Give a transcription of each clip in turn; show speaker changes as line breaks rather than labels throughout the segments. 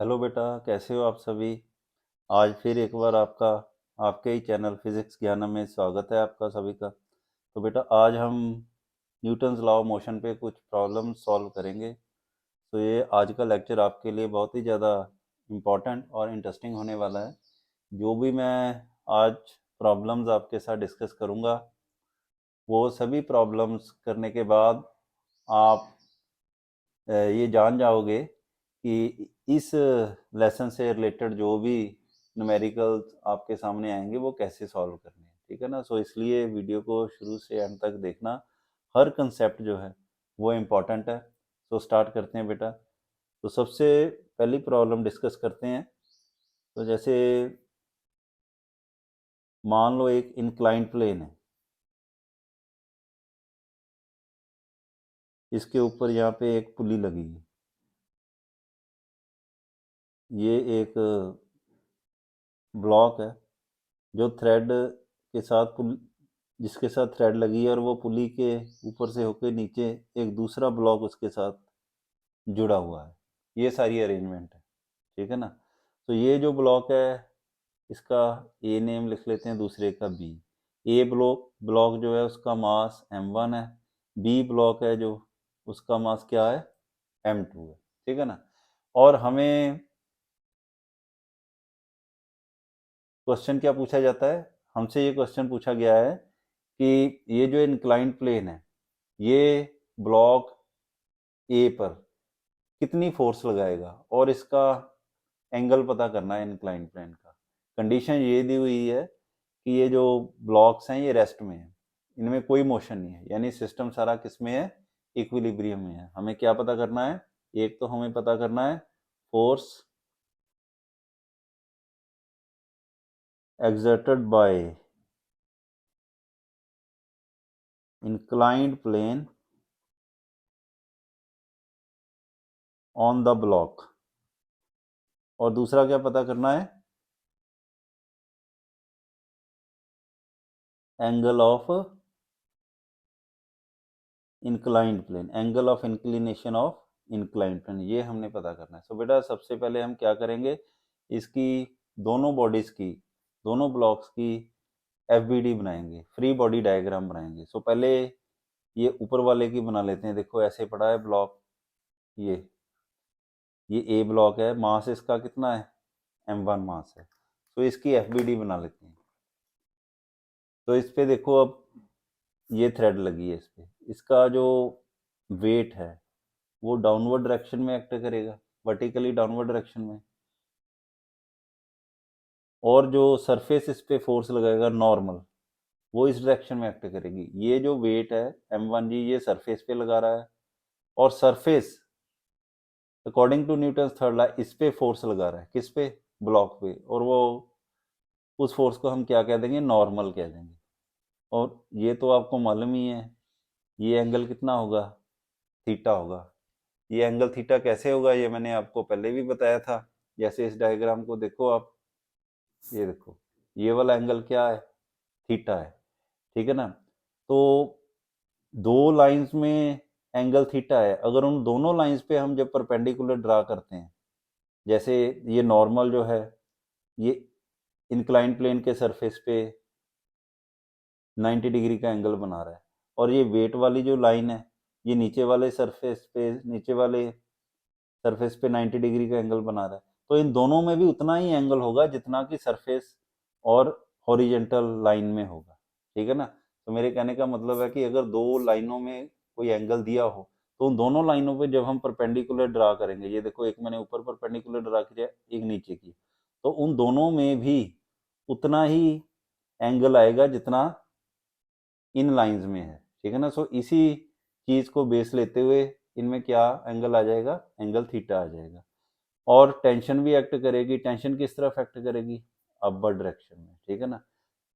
Hello बेटा, कैसे हो आप सभी। आज फिर एक बार आपका आपके ही चैनल फिजिक्स ज्ञानम में स्वागत है आपका सभी का। तो बेटा, आज हम न्यूटन्स लॉ ऑफ मोशन पे कुछ प्रॉब्लम सॉल्व करेंगे। तो ये आज का लेक्चर आपके लिए बहुत ही ज़्यादा इम्पोर्टेंट और इंटरेस्टिंग होने वाला है। जो भी मैं आज प्रॉब्लम्स आपके साथ डिस्कस करूँगा, वो सभी प्रॉब्लम्स करने के बाद आप ये जान जाओगे कि इस लेसन से रिलेटेड जो भी न्यूमेरिकल्स आपके सामने आएंगे वो कैसे सॉल्व करने हैं। ठीक है ना। सो इसलिए वीडियो को शुरू से एंड तक देखना। हर कंसेप्ट जो है वो इम्पोर्टेंट है। तो स्टार्ट करते हैं बेटा। तो सबसे पहली प्रॉब्लम डिस्कस करते हैं। तो जैसे मान लो एक इंक्लाइंड प्लेन है, इसके ऊपर यहाँ पे एक पुली लगी है। ये एक ब्लॉक है जो थ्रेड के साथ जिसके साथ थ्रेड लगी है, और वो पुली के ऊपर से होकर नीचे एक दूसरा ब्लॉक उसके साथ जुड़ा हुआ है। ये सारी अरेंजमेंट है। ठीक है ना। तो ये जो ब्लॉक है, इसका ए नेम लिख लेते हैं, दूसरे का बी। ए ब्लॉक ब्लॉक जो है उसका मास m1 है। बी ब्लॉक है जो उसका मास क्या है, m2 है। ठीक है ना। और हमें क्वेश्चन क्या पूछा जाता है, हमसे ये क्वेश्चन पूछा गया है कि ये जो इंक्लाइंड प्लेन है, ये ब्लॉक ए पर कितनी फोर्स लगाएगा और इसका एंगल पता करना है इंक्लाइंड प्लेन का। कंडीशन ये दी हुई है कि ये जो ब्लॉक्स हैं ये रेस्ट में है, इनमें कोई मोशन नहीं है, यानी सिस्टम सारा किस में है, इक्विलिब्रियम में है। हमें क्या पता करना है, एक तो हमें पता करना है force exerted by inclined plane on the block, और दूसरा क्या पता करना है, angle of inclined plane, angle of inclination of inclined plane, ये हमने पता करना है। सो बेटा, सबसे पहले हम क्या करेंगे, इसकी दोनों बॉडीज की, दोनों ब्लॉक्स की एफबीडी बनाएंगे, फ्री बॉडी डायग्राम बनाएंगे। सो पहले ये ऊपर वाले की बना लेते हैं। देखो ऐसे पड़ा है ब्लॉक, ये ए ब्लॉक है, मास इसका कितना है, m1 मास है। तो इसकी एफबीडी बना लेते हैं। तो इस पे देखो, अब ये थ्रेड लगी है इस पे, इसका जो वेट है वो डाउनवर्ड डायरेक्शन में एक्ट करेगा, वर्टिकली डाउनवर्ड डायरेक्शन में। और जो सरफेस इस पे फोर्स लगाएगा नॉर्मल, वो इस डायरेक्शन में एक्ट करेगी। ये जो वेट है m1 जी, ये सरफेस पे लगा रहा है, और surface according to Newton third law इस पे फोर्स लगा रहा है, किस पे, ब्लॉक पे। और वो उस फोर्स को हम क्या कह देंगे, नॉर्मल कह देंगे। और ये तो आपको मालूम ही है, ये एंगल कितना होगा, थीटा होगा। ये एंगल थीटा कैसे होगा, ये मैंने आपको पहले भी बताया था। जैसे इस डायग्राम को देखो आप, ये देखो, ये वाला एंगल क्या है, थीटा है। ठीक है ना। तो दो लाइंस में एंगल थीटा है। अगर उन दोनों लाइंस पे हम जब परपेंडिकुलर ड्रा करते हैं, जैसे ये नॉर्मल जो है, ये इंक्लाइंड प्लेन के सरफेस पे 90 डिग्री का एंगल बना रहा है, और ये वेट वाली जो लाइन है, ये नीचे वाले सरफेस पे, नीचे वाले सरफेस पे 90 डिग्री का एंगल बना रहा है। तो इन दोनों में भी उतना ही एंगल होगा जितना कि सरफेस और हॉरिजेंटल लाइन में होगा। ठीक है ना। तो मेरे कहने का मतलब है कि अगर दो लाइनों में कोई एंगल दिया हो, तो उन दोनों लाइनों पे जब हम परपेंडिकुलर ड्रा करेंगे, ये देखो, एक मैंने ऊपर परपेंडिकुलर ड्रा किया, एक नीचे की, तो उन दोनों में भी उतना ही एंगल आएगा जितना इन लाइंस में है। ठीक है ना। सो इसी चीज को बेस लेते हुए इनमें क्या एंगल आ जाएगा, एंगल थीटा आ जाएगा। और टेंशन भी एक्ट करेगी। टेंशन किस तरफ एक्ट करेगी, अपवर्ड डायरेक्शन में। ठीक है ना।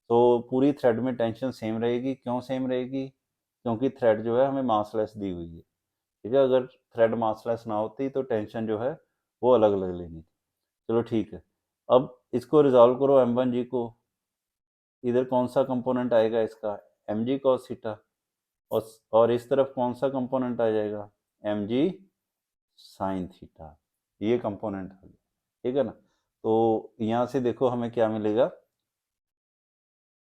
तो पूरी थ्रेड में टेंशन सेम रहेगी। क्यों सेम रहेगी, क्योंकि थ्रेड जो है हमें मासलेस दी हुई है। ठीक है। अगर थ्रेड मासलेस ना होती तो टेंशन जो है वो अलग अलग लेनी थी। चलो ठीक है। अब इसको रिजॉल्व करो, m1 जी को। इधर कौन सा कंपोनेंट आएगा इसका, mg cos थीटा, और इस तरफ कौन सा कंपोनेंट आ जाएगा, mg sin थीटा। ये कंपोनेंट आ गया। ठीक है ना। तो यहाँ से देखो हमें क्या मिलेगा,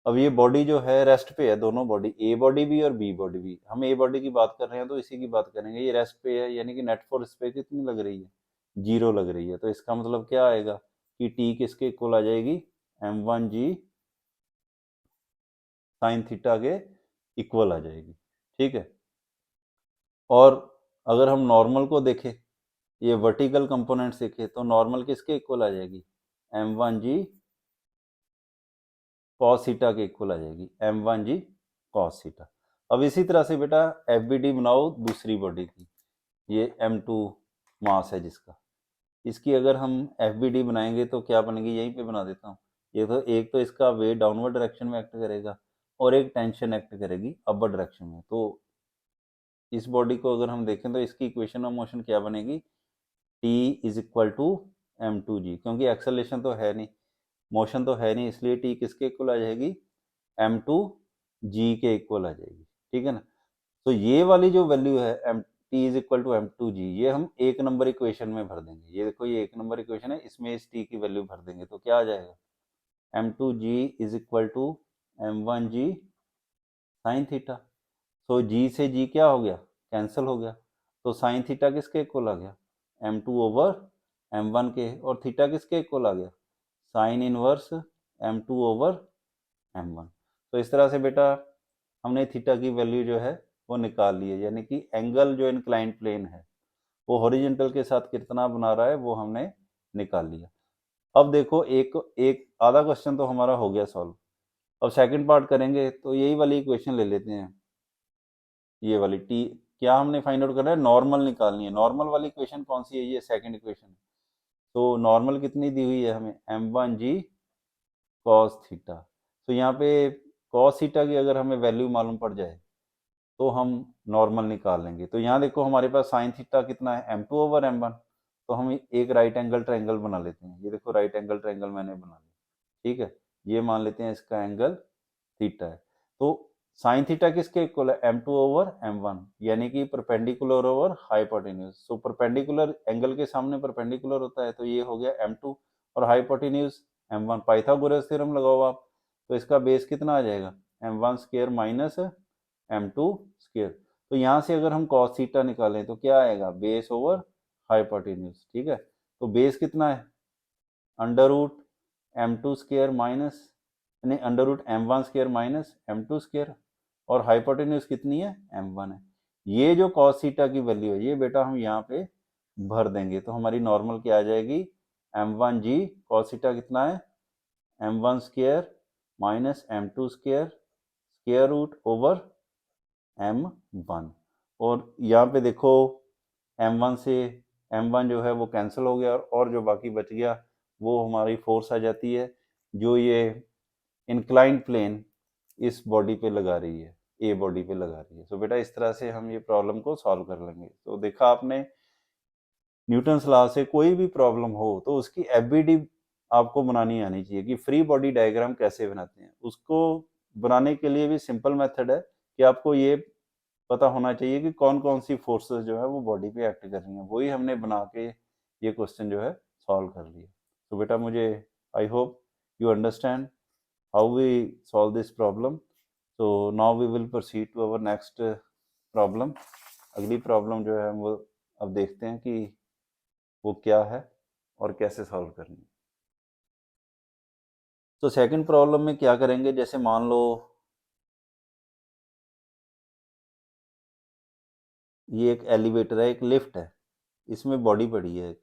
अब ये बॉडी जो है रेस्ट पे है, दोनों बॉडी, ए बॉडी भी और बी बॉडी भी। हम ए बॉडी की बात कर रहे हैं तो इसी की बात करेंगे। ये रेस्ट पे है, यानी कि नेट फोर्स पे कितनी लग रही है, 0 लग रही है। तो इसका मतलब क्या आएगा कि टी किसके इक्वल आ जाएगी, m1g साइन थीटा के इक्वल आ जाएगी। ठीक है। और अगर हम नॉर्मल को देखें, ये वर्टिकल कंपोनेंट्स देखें, तो नॉर्मल किसके इक्वल आ जाएगी, m1g कॉस थीटा के इक्वल आ जाएगी, m1g कॉस थीटा। अब इसी तरह से बेटा एफ बी डी बनाओ दूसरी बॉडी की, ये m2 मास है जिसका, इसकी अगर हम एफ बी डी बनाएंगे तो क्या बनेगी, यहीं पे बना देता हूँ। ये तो एक तो इसका वेट डाउनवर्ड डायरेक्शन में एक्ट करेगा और एक टेंशन एक्ट करेगी अपर डायरेक्शन में। तो इस बॉडी को अगर हम देखें तो इसकी इक्वेशन ऑफ मोशन क्या बनेगी, T is equal to m2g, क्योंकि एक्सेलेरेशन तो है नहीं, मोशन तो है नहीं, इसलिए टी किसके इक्वल आ जाएगी, m2g के इक्वल आ जाएगी। ठीक है ना। तो ये वाली जो वैल्यू है M T is equal to m2g, ये हम एक नंबर इक्वेशन में भर देंगे। ये देखो ये एक नंबर इक्वेशन है, इसमें इस टी की वैल्यू भर देंगे तो क्या आ जाएगा, m2g is equal to m1g sine theta. तो जी से जी क्या हो गया, कैंसिल हो गया। तो साइन थीटा किसके इक्वल आ गया, m2 ओवर m1 के, और थीटा किसके इक्वल आ गया, sine inverse m2 over m1। तो इस तरह से बेटा हमने थीटा की वैल्यू जो है वो निकाल ली है, यानी कि एंगल जो इंक्लाइंड प्लेन है वो हॉरिजॉन्टल के साथ कितना बना रहा है वो हमने निकाल लिया। अब देखो एक एक आधा क्वेश्चन तो हमारा हो गया सॉल्व। अब सेकंड पार्ट करेंगे तो यही वाली इक्वेशन ले लेते हैं, ये वाली टी, क्या हमने फाइंड आउट करना है, नॉर्मल निकालनी है। नॉर्मल वाली इक्वेशन कौन सी है, ये सेकंड इक्वेशन। तो नॉर्मल कितनी दी हुई है हमें, m1g cos थीटा। तो यहाँ पे cos थीटा की अगर हमें वैल्यू मालूम पड़ जाए तो हम नॉर्मल निकाल लेंगे। तो यहाँ देखो हमारे पास साइन थीटा कितना है, m2 ओवर m1। तो हम एक राइट एंगल ट्रायंगल बना लेते हैं। ये देखो राइट एंगल ट्रायंगल मैंने बना लिया। ठीक है, ये मान लेते हैं इसका एंगल थीटा है। तो साइन थीटा किसके इक्वल है, m2 ओवर m1, यानी कि perpendicular over hypotenuse. So perpendicular angle के सामने परपेंडिकुलर होता है, तो ये हो गया m2 और हाइपोटेन्यूज m1। पाइथागोरस थ्योरम लगाओ आप, तो इसका बेस कितना आ जाएगा, m1 square minus m2 square. तो यहाँ से अगर हम cos थीटा निकालें तो क्या आएगा, बेस ओवर हाइपोटेन्यूज। ठीक है, तो बेस कितना है, under root m2 square minus, यानी under root m1 square minus m2 square, और हाइपोटेन्यूज कितनी है, m1 है। ये जो cos थीटा की वैल्यू है ये बेटा हम यहाँ पे भर देंगे, तो हमारी नॉर्मल क्या आ जाएगी, m1g cos थीटा कितना है, m1 square minus m2 square square root over m1। और यहाँ पे देखो m1 से m1 जो है वो कैंसिल हो गया, और जो बाकी बच गया वो हमारी फोर्स आ जाती है जो ये इंक्लाइंड प्लेन इस बॉडी पे लगा रही है, ए बॉडी पे लगा रही है। तो बेटा इस तरह से हम ये प्रॉब्लम को सॉल्व कर लेंगे। तो देखा आपने, न्यूटन्स लॉ से कोई भी प्रॉब्लम हो तो उसकी एफबीडी आपको बनानी आनी चाहिए कि फ्री बॉडी डायग्राम कैसे बनाते हैं। उसको बनाने के लिए भी सिंपल मेथड है कि आपको ये पता होना चाहिए कि कौन कौन सी फोर्सेस जो है वो बॉडी पे एक्ट कर रही हैं। वही हमने बना के ये क्वेश्चन जो है सॉल्व कर लिया। तो बेटा मुझे I hope you understand how we solve this problem. so now we will proceed to our next problem. अगली प्रॉब्लम जो है वो अब देखते हैं कि वो क्या है और कैसे सॉल्व करनी है। तो सेकंड प्रॉब्लम में क्या करेंगे, जैसे मान लो ये एक एलिवेटर है, एक लिफ्ट है, इसमें बॉडी पड़ी है एक,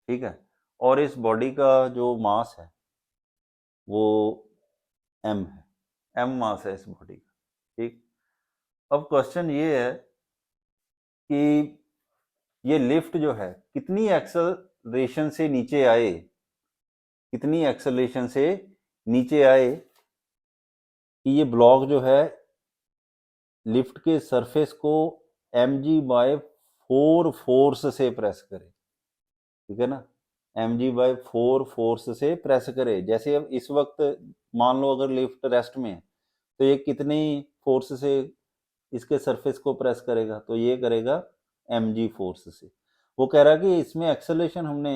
ठीक है, और इस बॉडी का जो मास है वो m है, m मास है इस बॉडी का। ठीक, अब क्वेश्चन ये है कि ये लिफ्ट जो है कितनी एक्सेलरेशन से नीचे आए, कितनी एक्सेलरेशन से नीचे आए कि ये ब्लॉक जो है लिफ्ट के सरफेस को mg/4 फोर्स से प्रेस करे। ठीक है ना, mg/4 फोर्स से प्रेस करे। जैसे अब इस वक्त मान लो अगर लिफ्ट रेस्ट में है तो ये कितनी फोर्स से इसके सरफेस को प्रेस करेगा, तो ये करेगा mg फोर्स से। वो कह रहा है कि इसमें एक्सेलरेशन हमने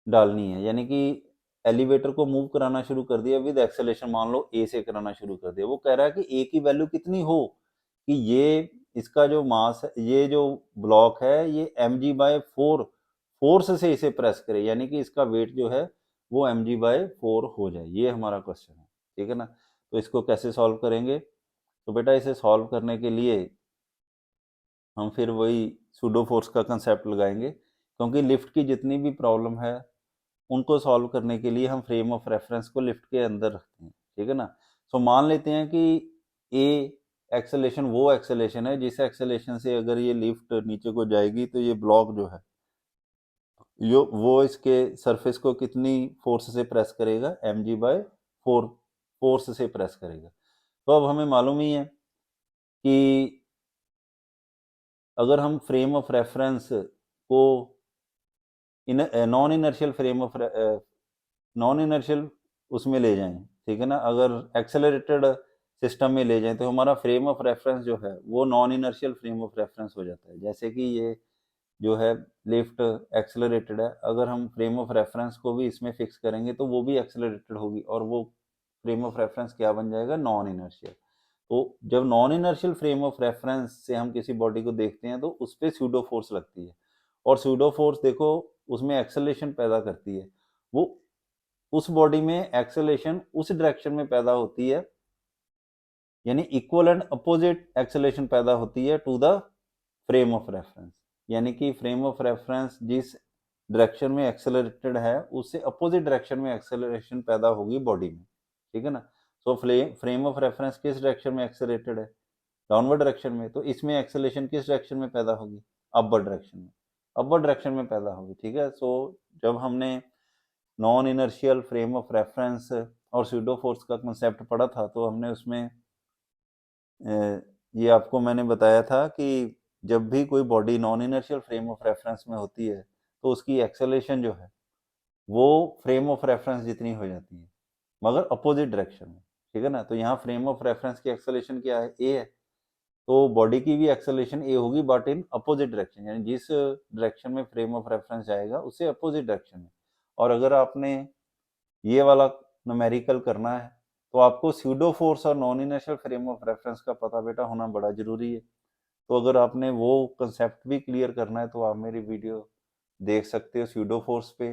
डालनी है, यानी कि एलिवेटर को मूव कराना शुरू कर दिया विद एक्सेलेरेशन, मान लो ए से कराना शुरू कर दिया। वो कह रहा है कि ए की वैल्यू कितनी हो कि ये इसका जो मास है, ये जो ब्लॉक है ये mg/4 फोर्स से इसे प्रेस करे, यानी कि इसका वेट जो है वो mg/4 हो जाए। ये हमारा क्वेश्चन है, ठीक है ना। तो इसको कैसे सॉल्व करेंगे? तो बेटा इसे सॉल्व करने के लिए हम फिर वही सूडो फोर्स का कंसेप्ट लगाएंगे, क्योंकि लिफ्ट की जितनी भी प्रॉब्लम है उनको सॉल्व करने के लिए हम फ्रेम ऑफ रेफरेंस को लिफ्ट के अंदर रखते हैं, ठीक है ना। सो मान लेते हैं कि ए एक्सेलेरेशन वो एक्सेलेरेशन है जिस एक्सेलेरेशन से अगर ये लिफ्ट नीचे को जाएगी तो ये ब्लॉक जो है यो वो इसके सरफेस को कितनी फोर्स से प्रेस करेगा, mg/4 फोर्स से प्रेस करेगा। तो अब हमें मालूम ही है कि अगर हम फ्रेम ऑफ रेफरेंस को non inertial frame of non inertial उसमें ले जाएं, ठीक है ना, अगर एक्सेलरेटेड सिस्टम में ले जाएं तो हमारा फ्रेम ऑफ रेफरेंस जो है वो non inertial frame of reference हो जाता है। जैसे कि ये जो है लिफ्ट एक्सेलरेटेड है, अगर हम फ्रेम ऑफ रेफरेंस को भी इसमें फिक्स करेंगे तो वो भी एक्सेलरेटेड होगी और वो फ्रेम ऑफ रेफरेंस क्या बन जाएगा, नॉन इनर्शियल। तो जब non inertial frame of reference से हम किसी बॉडी को देखते हैं तो उस पर स्यूडो फोर्स लगती है, और स्यूडो फोर्स देखो उसमें एक्सेलेरेशन पैदा करती है। वो उस बॉडी में एक्सेलेरेशन उस डायरेक्शन में पैदा होती है, यानी इक्वल एंड अपोजिट एक्सेलेरेशन पैदा होती है to the frame of reference, यानी कि फ्रेम ऑफ रेफरेंस जिस डायरेक्शन में एक्सेलरेटेड है उससे अपोजिट डायरेक्शन में एक्सेलरेशन पैदा होगी बॉडी में, ठीक है ना। सो फ्रेम ऑफ रेफरेंस किस डायरेक्शन में एक्सेलरेटेड है, डाउनवर्ड डायरेक्शन में, तो इसमें एक्सेलरेशन किस डायरेक्शन में पैदा होगी, अपवर्ड डायरेक्शन में, अपवर्ड डायरेक्शन में पैदा होगी, ठीक है। सो जब हमने non inertial frame of reference और स्यूडो फोर्स का कंसेप्ट पढ़ा था तो हमने उसमें ये आपको मैंने बताया था कि जब भी कोई body non inertial frame of reference में होती है तो उसकी एक्सेलरेशन जो है वो फ्रेम ऑफ रेफरेंस जितनी हो जाती है, मगर अपोजिट डायरेक्शन में, ठीक है ना। तो यहाँ फ्रेम ऑफ रेफरेंस की एक्सेलरेशन क्या है, ए है, तो बॉडी की भी एक्सेलरेशन ए होगी बट इन अपोजिट डायरेक्शन, यानी जिस डायरेक्शन में फ्रेम ऑफ रेफरेंस जाएगा उससे अपोजिट डायरेक्शन में। और अगर आपने ये वाला न्यूमेरिकल करना है तो आपको स्यूडो फोर्स और non inertial frame of reference का पता बेटा होना बड़ा जरूरी है। तो अगर आपने वो कंसेप्ट भी क्लियर करना है तो आप मेरी वीडियो देख सकते हो स्यूडो फोर्स पे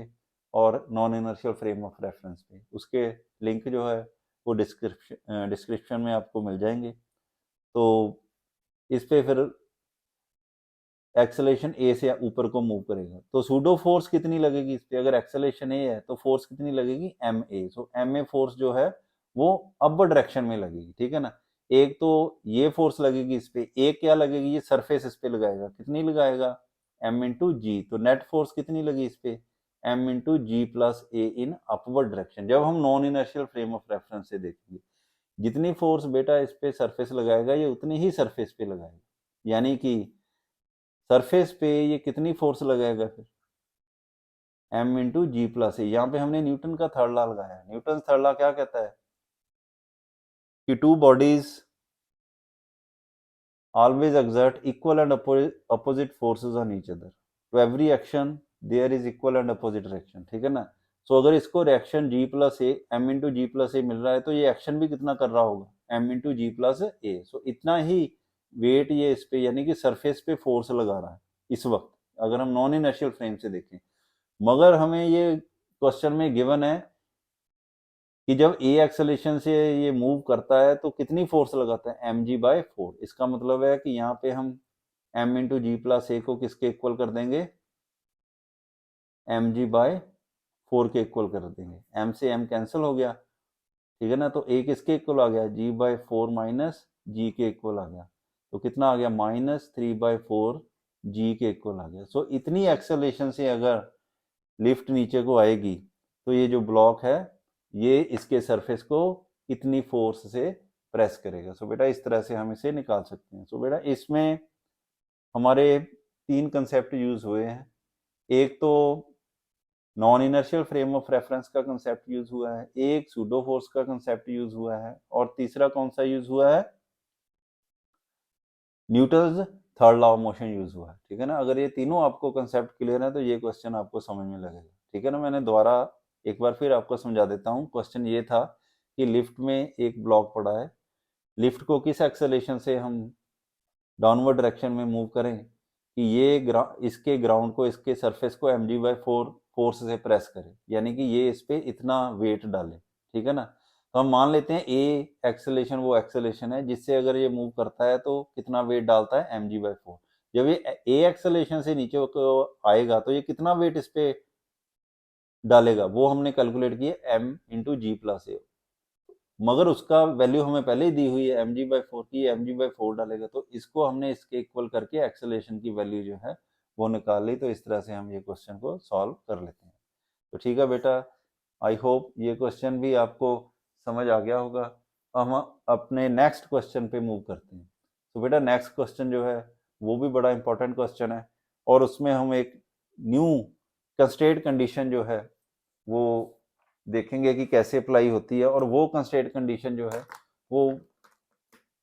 और non inertial frame of reference पे, उसके लिंक जो है वो डिस्क्रिप्शन में आपको मिल जाएंगे। तो इस पे फिर एक्सेलेरेशन ए से ऊपर को मूव करेगा तो सूडो फोर्स कितनी लगेगी इस पे, अगर एक्सेलेरेशन ए है तो फोर्स कितनी लगेगी, M A. So M A force जो है वो अपवर्ड डायरेक्शन में लगेगी, ठीक है ना। एक तो ये फोर्स लगेगी इस पे, एक क्या लगेगी, ये सरफेस इस पे लगाएगा, कितनी लगाएगा, एम इंटू जी। तो नेट फोर्स कितनी लगी इस पे, M into G plus A in upward direction. जब हम non inertial frame of reference से देखेंगे जितनी फोर्स बेटा इस पे सरफेस लगाएगा ये उतनी ही सरफेस पे लगाएगा, यानी कि सरफेस पे ये कितनी फोर्स लगाएगा फिर, एम इंटू जी प्लस ए। यहाँ पे हमने न्यूटन का थर्ड लॉ लगाया है। न्यूटन थर्ड लॉ क्या कहता है कि two bodies always exert equal and opposite forces on each other, to every action there is equal and opposite reaction, ठीक है ना। सो अगर इसको reaction g plus A M into G plus A मिल रहा है तो ये एक्शन भी कितना कर रहा होगा, एम इंटू जी प्लस ए। सो इतना ही वेट ये इस पे यानी कि सरफेस पे फोर्स लगा रहा है इस वक्त, अगर हम नॉन इनर्शियल फ्रेम से देखें। मगर हमें ये क्वेश्चन में गिवन है कि जब ए एक्सेलेरेशन से ये मूव करता है तो कितनी फोर्स लगाता है, mg/4। इसका मतलब है कि यहाँ पे हम m इंटू जी प्लस ए को किसके इक्वल कर देंगे, mg/4 के इक्वल कर देंगे। m से m कैंसिल हो गया, ठीक है ना। तो a किसके इक्वल आ गया, g/4 माइनस जी के इक्वल आ गया, तो कितना आ गया, -3/4 जी के इक्वल आ गया। सो इतनी एक्सेलेरेशन से अगर लिफ्ट नीचे को आएगी तो ये जो ब्लॉक है ये इसके सरफेस को इतनी फोर्स से प्रेस करेगा। सो बेटा इस तरह से हम इसे निकाल सकते हैं। सो बेटा इसमें हमारे तीन कंसेप्ट यूज हुए हैं। एक तो non inertial frame of reference का कंसेप्ट यूज हुआ है, एक सूडो फोर्स का कंसेप्ट यूज हुआ है, और तीसरा कौन सा यूज हुआ है, Newton's third law of motion use हुआ है, ठीक है ना। अगर ये तीनों आपको कंसेप्ट क्लियर है तो ये क्वेश्चन आपको समझ में लगेगा, ठीक है ना। मैंने दोबारा एक बार फिर आपको समझा देता हूँ। क्वेश्चन ये था कि लिफ्ट में एक ब्लॉक पड़ा है, लिफ्ट को किस एक्सेलेरेशन से हम डाउनवर्ड डायरेक्शन में मूव करें कि ये इसके ग्राउंड को, इसके सरफेस को mg/4 फोर्स से प्रेस करे, यानी कि ये इस पे इतना वेट डाले, ठीक है ना। तो हम मान लेते हैं ए एक्सेलेरेशन वो एक्सेलेरेशन है जिससे अगर ये मूव करता है तो कितना वेट डालता है mg/4। जब ये ए एक्सेलेरेशन से नीचे को आएगा तो ये कितना वेट इस पे डालेगा वो हमने कैलकुलेट किया m/g+a, मगर उसका वैल्यू हमें पहले ही दी हुई है mg/4 की, mg/4 डालेगा तो इसको हमने इसके इक्वल करके एक्सेलेरेशन की वैल्यू जो है वो निकाल ली। तो इस तरह से हम ये क्वेश्चन को सॉल्व कर लेते हैं। तो ठीक है बेटा, आई होप ये क्वेश्चन भी आपको समझ आ गया होगा। हम अपने नेक्स्ट क्वेश्चन पे मूव करते हैं। तो बेटा नेक्स्ट क्वेश्चन जो है वो भी बड़ा इंपॉर्टेंट क्वेश्चन है और उसमें हम एक न्यू कंस्ट्रेंट कंडीशन जो है वो देखेंगे कि कैसे अप्लाई होती है, और वो कंस्ट्रेंट कंडीशन जो है वो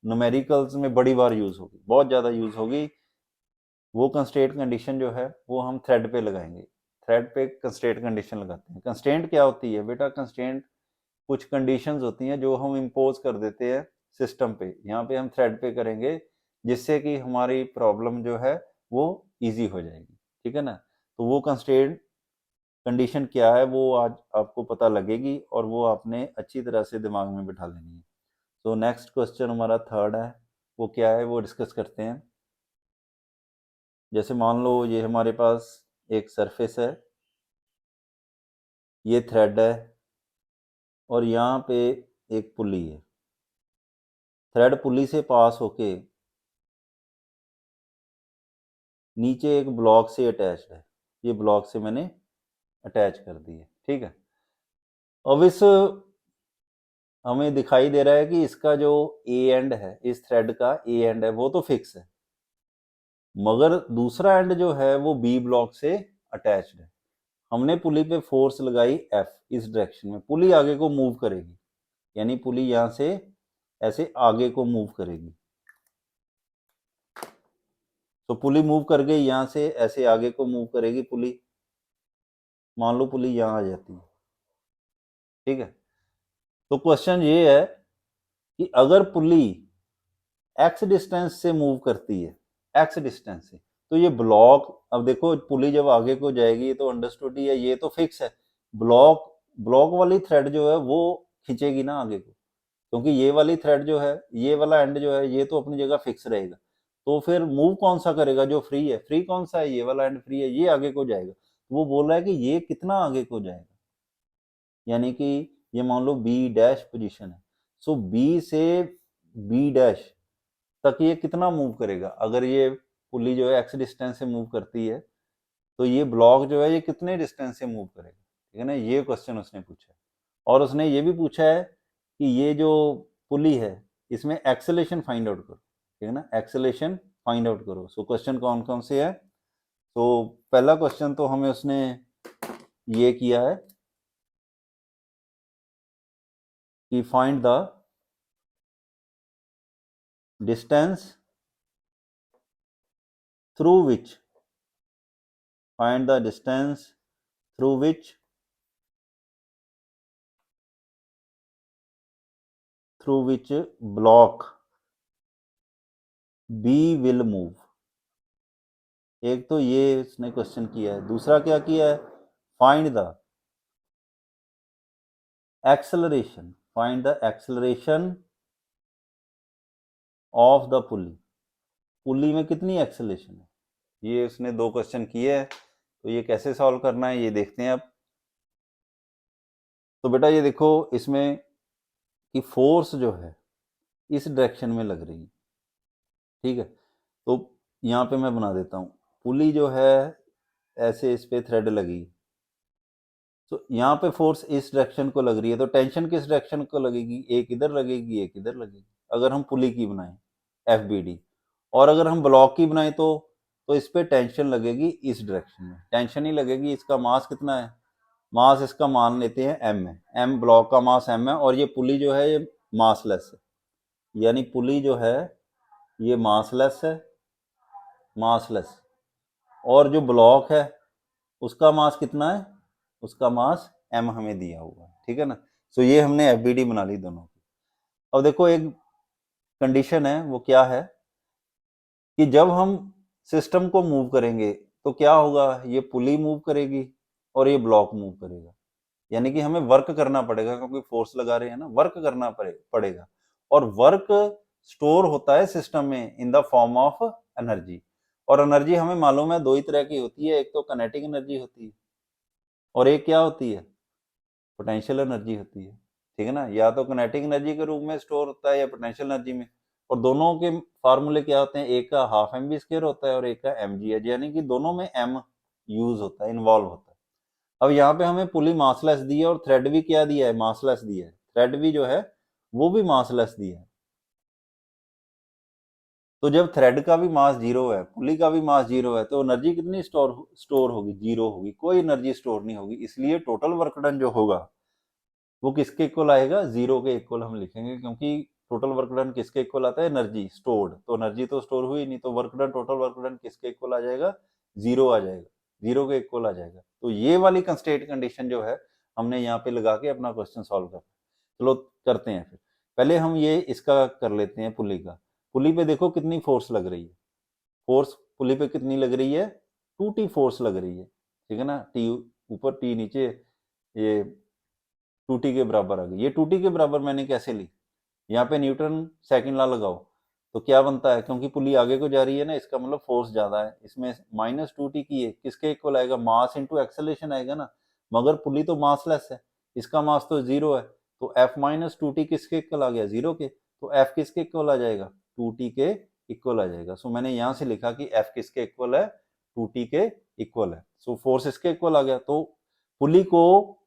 न्यूमेरिकल्स में बड़ी बार यूज होगी, बहुत ज़्यादा यूज होगी। वो कंस्ट्रेंट कंडीशन जो है वो हम थ्रेड पे लगाएंगे, थ्रेड पे कंस्ट्रेंट कंडीशन लगाते हैं। कंस्ट्रेंट क्या होती है बेटा? कंस्ट्रेंट कुछ कंडीशंस होती हैं जो हम इम्पोज कर देते हैं सिस्टम पे, यहाँ पे हम थ्रेड पे करेंगे जिससे कि हमारी प्रॉब्लम जो है वो इजी हो जाएगी, ठीक है ना। तो वो कंस्ट्रेंट कंडीशन क्या है वो आज आपको पता लगेगी और वो आपने अच्छी तरह से दिमाग में बिठा लेनी है। तो नेक्स्ट क्वेश्चन हमारा थर्ड है, वो क्या है वो डिस्कस करते हैं। जैसे मान लो ये हमारे पास एक सरफेस है, ये थ्रेड है और यहाँ पे एक पुली है। थ्रेड पुली से पास होके नीचे एक ब्लॉक से अटैच्ड है, ये ब्लॉक से मैंने अटैच कर दी है, ठीक है। अब इस हमें दिखाई दे रहा है कि इसका जो ए एंड है, इस थ्रेड का ए एंड है वो तो फिक्स है, मगर दूसरा एंड जो है वो बी ब्लॉक से अटैच्ड है। हमने पुली पे फोर्स लगाई एफ इस डायरेक्शन में, पुली आगे को मूव करेगी, यानी पुली यहाँ से ऐसे आगे को मूव करेगी। तो पुली मूव कर गई, यहाँ से ऐसे आगे को मूव करेगी पुली। मान लो पुली यहाँ आ जाती है, ठीक है। तो क्वेश्चन ये है कि अगर पुली एक्स डिस्टेंस से मूव करती है, एक्स डिस्टेंस से, तो ये ब्लॉक, अब देखो पुली जब आगे को जाएगी तो अंडरस्टूड ही है ये तो फिक्स है, ब्लॉक ब्लॉक वाली थ्रेड जो है वो खींचेगी ना आगे को, क्योंकि ये वाली थ्रेड जो है, ये वाला एंड जो है ये तो अपनी जगह फिक्स रहेगा। तो फिर मूव कौन सा करेगा? जो फ्री है, फ्री कौन सा है? ये वाला एंड फ्री है, ये आगे को जाएगा। वो बोल रहा है कि ये कितना आगे को जाएगा, यानी कि ये मान लो बी डैश पोजीशन है, सो बी से बी डैश तक ये कितना मूव करेगा? अगर ये पुली जो है एक्स डिस्टेंस से मूव करती है तो ये ब्लॉक जो है ये कितने डिस्टेंस से मूव करेगा, ठीक है ना। ये क्वेश्चन उसने पूछा है। और उसने ये भी पूछा है कि ये जो पुली है इसमें एक्सेलेरेशन फाइंड आउट करो, ठीक है ना, एक्सेलेरेशन फाइंड आउट करो। सो क्वेश्चन कौन कौन से है? तो पहला क्वेश्चन तो हमें उसने ये किया है कि find the distance through which, find the distance through which block B will move. एक तो ये इसने क्वेश्चन किया है। दूसरा क्या किया है? Find the acceleration, find the acceleration of the pulley, pulley में कितनी एक्सेलरेशन है। ये उसने दो क्वेश्चन किए हैं, तो ये कैसे सॉल्व करना है ये देखते हैं अब। तो बेटा ये देखो इसमें कि फोर्स जो है इस डायरेक्शन में लग रही है, ठीक है। तो यहाँ पे मैं बना देता हूँ, पुली जो है ऐसे इस पे थ्रेड लगी, तो यहाँ पे फोर्स इस डायरेक्शन को लग रही है, तो टेंशन किस डायरेक्शन को लगेगी? एक इधर लगेगी, एक इधर लगेगी। अगर हम पुली की बनाएं एफ बी डी, और अगर हम ब्लॉक की बनाएं तो इस पे टेंशन लगेगी इस डायरेक्शन में, टेंशन ही लगेगी। इसका मास कितना है? मास इसका मान लेते हैं एम है, एम ब्लॉक का मास एम है, और ये पुली जो है ये मासलेस है, यानी पुली जो है ये मासलेस है मासलेस, और जो ब्लॉक है उसका मास कितना है, उसका मास m हमें दिया हुआ है, ठीक है ना। सो ये हमने एफबीडी बना ली दोनों की। अब देखो एक कंडीशन है, वो क्या है कि जब हम सिस्टम को मूव करेंगे तो क्या होगा, ये पुली मूव करेगी और ये ब्लॉक मूव करेगा, यानी कि हमें वर्क करना पड़ेगा, क्योंकि फोर्स लगा रहे हैं ना, वर्क करना पड़ेगा। और वर्क स्टोर होता है सिस्टम में in the form of energy. और एनर्जी हमें मालूम है दो ही तरह की होती है, एक तो काइनेटिक एनर्जी होती है और एक क्या होती है, पोटेंशियल एनर्जी होती है, ठीक है ना। या तो काइनेटिक एनर्जी के रूप में स्टोर होता है या पोटेंशियल एनर्जी में। और दोनों के फार्मूले क्या होते हैं, एक का हाफ एम बी स्क्वायर होता है और एक का एम जी है, यानी कि दोनों में एम यूज होता है, इन्वॉल्व होता है। अब यहाँ पे हमें पुली मासलेस दी है और थ्रेड भी क्या दिया है, मासलेस दिया है। थ्रेड भी जो है वो भी मासलेस दिया है। तो जब थ्रेड का भी मास जीरो है, पुली का भी मास जीरो है, तो एनर्जी कितनी स्टोर होगी, जीरो होगी, कोई एनर्जी स्टोर नहीं होगी। इसलिए टोटल वर्क डन जो होगा वो किसके इक्वल आएगा, जीरो के इक्वल हम लिखेंगे, क्योंकि टोटल वर्क डन किसके इक्वल आता है, एनर्जी स्टोर्ड। तो एनर्जी तो स्टोर हुई नहीं, तो work done, total work done किसके इक्वल आ जाएगा, जीरो आ जाएगा, जीरो के इक्वल आ जाएगा। तो ये वाली कंस्ट्रेंट कंडीशन जो है हमने यहाँ पे लगा के अपना क्वेश्चन सॉल्व कर, चलो करते हैं फिर। पहले हम ये इसका कर लेते हैं पुली का। पुली पे देखो कितनी फोर्स लग रही है, फोर्स पुली पे कितनी लग रही है, 2T फोर्स लग रही है, ठीक है ना। टी ऊपर टी नीचे, ये 2T के बराबर आ गई। ये 2T के बराबर मैंने कैसे ली, यहाँ पे न्यूटन सेकंड लॉ लगाओ तो क्या बनता है, क्योंकि पुली आगे को जा रही है ना, इसका मतलब फोर्स ज्यादा है, इसमें -2T की है, किसके इक्वल आएगा, मास इंटू एक्सेलरेशन आएगा ना। मगर पुली तो मासलेस है, इसका मास तो जीरो है, तो F-2T किसके इक्वल आ गया, जीरो के। तो F किसके इक्वल आ जाएगा, 2T के इक्वल आ जाएगा। सो मैंने यहां से लिखा कि F किसके इक्वल है, 2T के इक्वल है। सो फोर्स इसके इक्वल आ गया। तो पुली को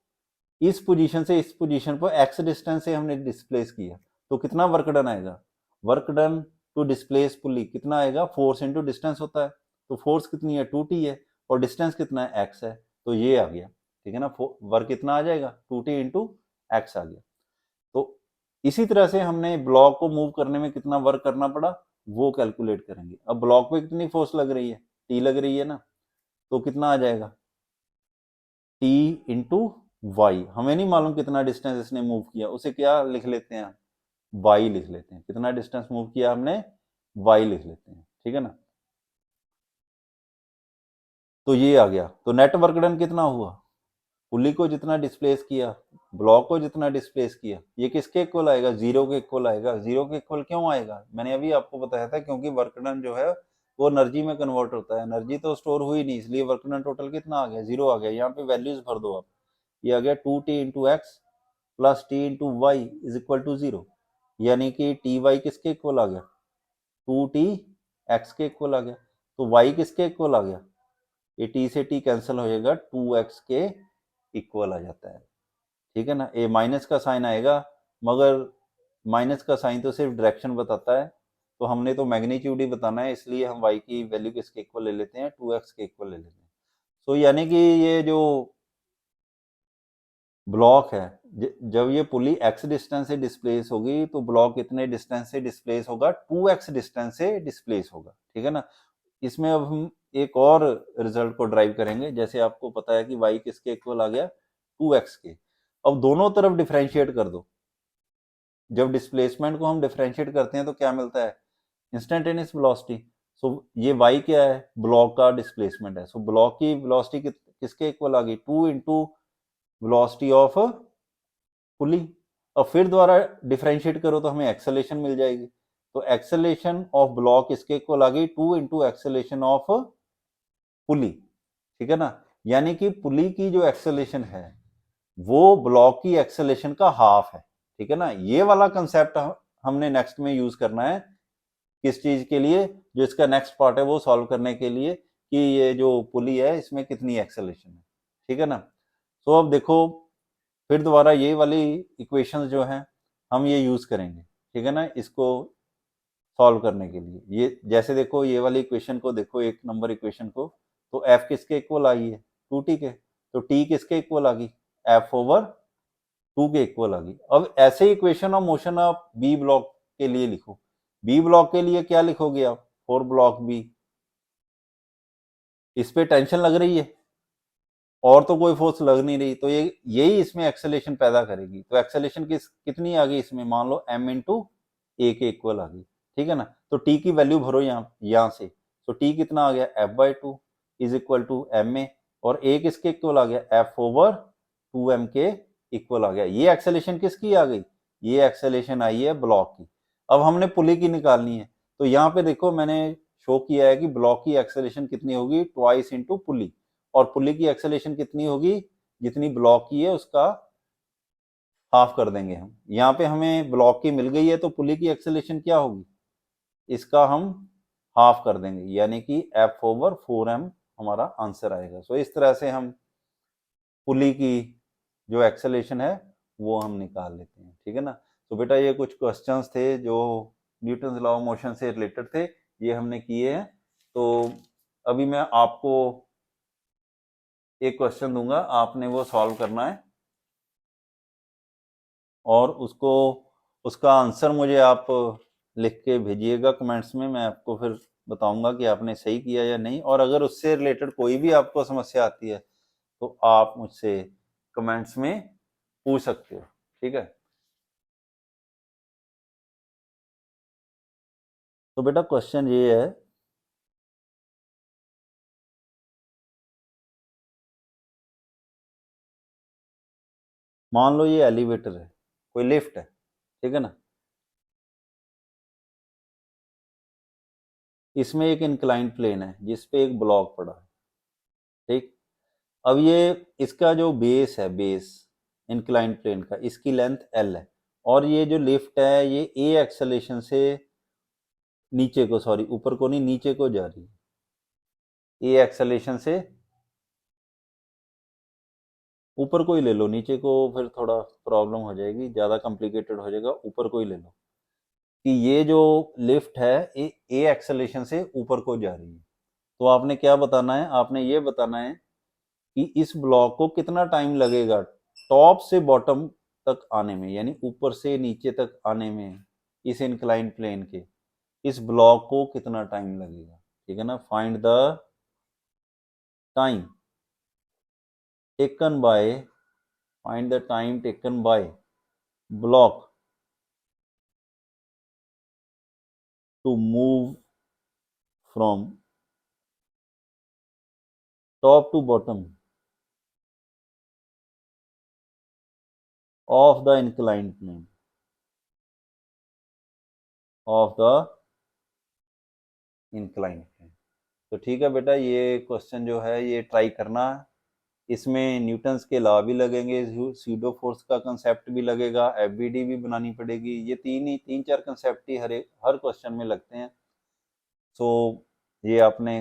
इस पोजीशन से इस पोजीशन पर x डिस्टेंस से हमने डिस्प्लेस किया, तो कितना वर्क डन आएगा, वर्क डन टू डिस्प्लेस पुली कितना आएगा, फोर्स इनटू डिस्टेंस होता है। तो फोर्स कितनी है, 2T है, और डिस्टेंस कितना है, x है, तो ये आ गया, ठीक है ना। वर्क कितना आ जाएगा, 2T इंटू एक्स आ गया। तो इसी तरह से हमने ब्लॉक को मूव करने में कितना वर्क करना पड़ा वो कैलकुलेट करेंगे। अब ब्लॉक पे कितनी फोर्स लग रही है, T लग रही है ना, तो कितना आ जाएगा, T इंटू वाई। हमें नहीं मालूम कितना डिस्टेंस इसने मूव किया, उसे क्या लिख लेते हैं, वाई लिख लेते हैं। कितना डिस्टेंस मूव किया हमने, वाई लिख लेते हैं, ठीक है ना। तो ये आ गया। तो नेट वर्क डन कितना हुआ, पुली को जितना डिस्प्लेस किया, ब्लॉक को जितना डिस्प्लेस किया, ये किसके इक्वल आएगा, जीरो के इक्वल आएगा। जीरो के इक्वल क्यों आएगा, मैंने अभी आपको बताया था, क्योंकि वर्क डन जो है वो एनर्जी में कन्वर्ट होता है, एनर्जी तो स्टोर हुई नहीं, इसलिए वर्क डन टोटल कितना आ गया, जीरो आ गया। यहाँ पे वैल्यूज भर दो आप, ये आ गया 2T into x plus t into y is equal to zero, यानी कि टी वाई किसके इक्वल आ गया, 2T एक्स के इक्वल आ गया। तो वाई किसके इक्वल आ गया, ये टी से टी कैंसिल हो जाएगा, 2x के इक्वल आ जाता है, ठीक है ना। ए माइनस का साइन आएगा, मगर माइनस का साइन तो सिर्फ डायरेक्शन बताता है, तो हमने तो मैग्नीट्यूड ही बताना है, इसलिए हम y की वैल्यू किसके इक्वल ले लेते हैं, 2x के इक्वल ले लेते हैं। तो यानी कि ये जो ब्लॉक है, जब ये पुली x डिस्टेंस से डिस्प्लेस होगी तो ब्लॉक कितने डिस्टेंस से डिस्प्लेस होगा, 2x डिस्टेंस से डिस्प्लेस होगा, ठीक है ना। इसमें अब हम एक और रिजल्ट को ड्राइव करेंगे। जैसे आपको पता है कि y किसके इक्वल आ गया, 2x के। अब दोनों तरफ डिफरेंशिएट कर दो। जब डिस्प्लेसमेंट को हम डिफरेंशिएट करते हैं तो क्या मिलता है, इंस्टेंटेनियस वेलोसिटी। सो ये y क्या है, ब्लॉक का डिस्प्लेसमेंट है। सो ब्लॉक की वेलोसिटी किसके इक्वल आ गई, 2 इंटू वेलोसिटी ऑफ पुली। और फिर दोबारा डिफरेंशिएट करो तो हमें एक्सेलेरेशन मिल जाएगी। तो एक्सेलेरेशन ऑफ ब्लॉक इसके इक्वल आ गई 2 इंटू एक्सेलेरेशन ऑफ पुली, ठीक है ना। यानी कि पुली की जो एक्सेलेरेशन है वो ब्लॉक की एक्सेलेरेशन का हाफ है, ठीक है ना। ये वाला कंसेप्ट हमने नेक्स्ट में यूज करना है, किस चीज के लिए, जो इसका नेक्स्ट पार्ट है वो सॉल्व करने के लिए, कि ये जो पुली है इसमें कितनी एक्सेलेरेशन है, ठीक है ना। तो अब देखो फिर दोबारा ये वाली इक्वेशंस जो हैं हम ये यूज करेंगे, ठीक है ना, इसको सॉल्व करने के लिए। ये जैसे देखो ये वाली इक्वेशन को देखो, एक नंबर इक्वेशन को, तो एफ किसके इक्वल आई है, 2T के, तो टी किसके इक्वल आ गई, एफ ओवर 2 के इक्वल आ गई। अब ऐसे ही इक्वेशन ऑफ मोशन आप बी ब्लॉक के लिए लिखो। बी ब्लॉक के लिए क्या लिखोगे आप, 4 ब्लॉक बी, इस पे टेंशन लग रही है और तो कोई फोर्स लग नहीं रही, तो ये यही इसमें एक्सेलेरेशन पैदा करेगी। तो एक्सेलेरेशन कितनी आ गई इसमें, मान लो m इंटू ए के इक्वल आ गई, ठीक है ना। तो t की वैल्यू भरो यहाँ से, तो t कितना आ गया f/2 is equal to ma, और a किसके इक्वल आ गया, f/2m के इक्वल आ गया। ये एक्सेलेरेशन किसकी आ गई, ये एक्सेलेरेशन आई है ब्लॉक की। अब हमने पुली की निकालनी है, तो यहाँ पे देखो मैंने शो किया है कि ब्लॉक की एक्सेलेरेशन कितनी होगी, ट्वाइस इंटू पुली, और पुली की एक्सेलेरेशन कितनी होगी, जितनी ब्लॉक की है उसका हाफ कर देंगे हम। यहाँ पे हमें ब्लॉक की मिल गई है, तो पुली की एक्सेलेरेशन क्या होगी, इसका हम हाफ कर देंगे, यानी कि f/4m हमारा आंसर आएगा। सो इस तरह से हम पुली की जो एक्सेलेरेशन है वो हम निकाल लेते हैं, ठीक है ना। तो बेटा ये कुछ क्वेश्चंस थे जो न्यूटन लॉ ऑफ मोशन से रिलेटेड थे, ये हमने किए हैं। तो अभी मैं आपको एक क्वेश्चन दूंगा, आपने वो सॉल्व करना है, और उसका आंसर मुझे आप लिख के भेजिएगा कमेंट्स में। मैं आपको फिर बताऊंगा कि आपने सही किया या नहीं, और अगर उससे रिलेटेड कोई भी आपको समस्या आती है तो आप मुझसे कमेंट्स में पूछ सकते हो, ठीक है। तो बेटा क्वेश्चन ये है, मान लो ये एलिवेटर है, कोई लिफ्ट है, ठीक है ना। इसमें एक इंक्लाइन प्लेन है जिस पे एक ब्लॉक पड़ा है, ठीक। अब ये इसका जो बेस है, बेस इंक्लाइन प्लेन का, इसकी लेंथ l है, और ये जो लिफ्ट है ये a एक्सेलेरेशन से नीचे को, सॉरी ऊपर को नहीं, नीचे को जा रही है। a एक्सेलेरेशन से ऊपर को ही ले लो, नीचे को फिर थोड़ा प्रॉब्लम हो जाएगी, ज़्यादा कॉम्प्लिकेटेड हो जाएगा, ऊपर को ही ले लो। कि ये जो लिफ्ट है ए एक्सेलेरेशन से ऊपर को जा रही है, तो आपने क्या बताना है, आपने ये बताना है कि इस ब्लॉक को कितना टाइम लगेगा टॉप से बॉटम तक आने में, यानी ऊपर से नीचे तक आने में, इस इंक्लाइन प्लेन के इस ब्लॉक को कितना टाइम लगेगा, ठीक है ना। Find the time taken by, find the time taken by block to move from top to bottom of the inclined plane, of the inclined plane। तो ठीक है बेटा, ये क्वेश्चन जो है ये ट्राई करना। इसमें न्यूटन्स के लॉ भी लगेंगे, स्यूडो फोर्स का कंसेप्ट भी लगेगा, एफबीडी भी बनानी पड़ेगी। ये तीन चार कंसेप्ट ही हर क्वेश्चन में लगते हैं। सो ये आपने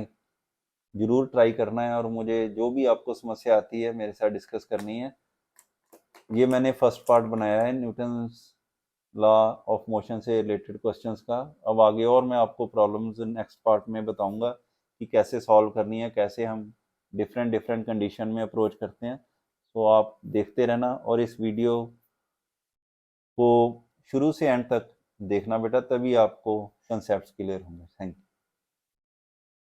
जरूर ट्राई करना है, और मुझे जो भी आपको समस्या आती है मेरे साथ डिस्कस करनी है। ये मैंने फर्स्ट पार्ट बनाया है न्यूटन्स लॉ ऑफ मोशन से रिलेटेड क्वेश्चंस का। अब आगे और मैं आपको प्रॉब्लम्स नेक्स्ट पार्ट में बताऊंगा कि कैसे सॉल्व करनी है, कैसे हम डिफरेंट डिफरेंट कंडीशन में अप्रोच करते हैं। तो आप देखते रहना, और इस वीडियो को शुरू से एंड तक देखना बेटा, तभी आपको कंसेप्ट क्लियर होंगे। Thank you.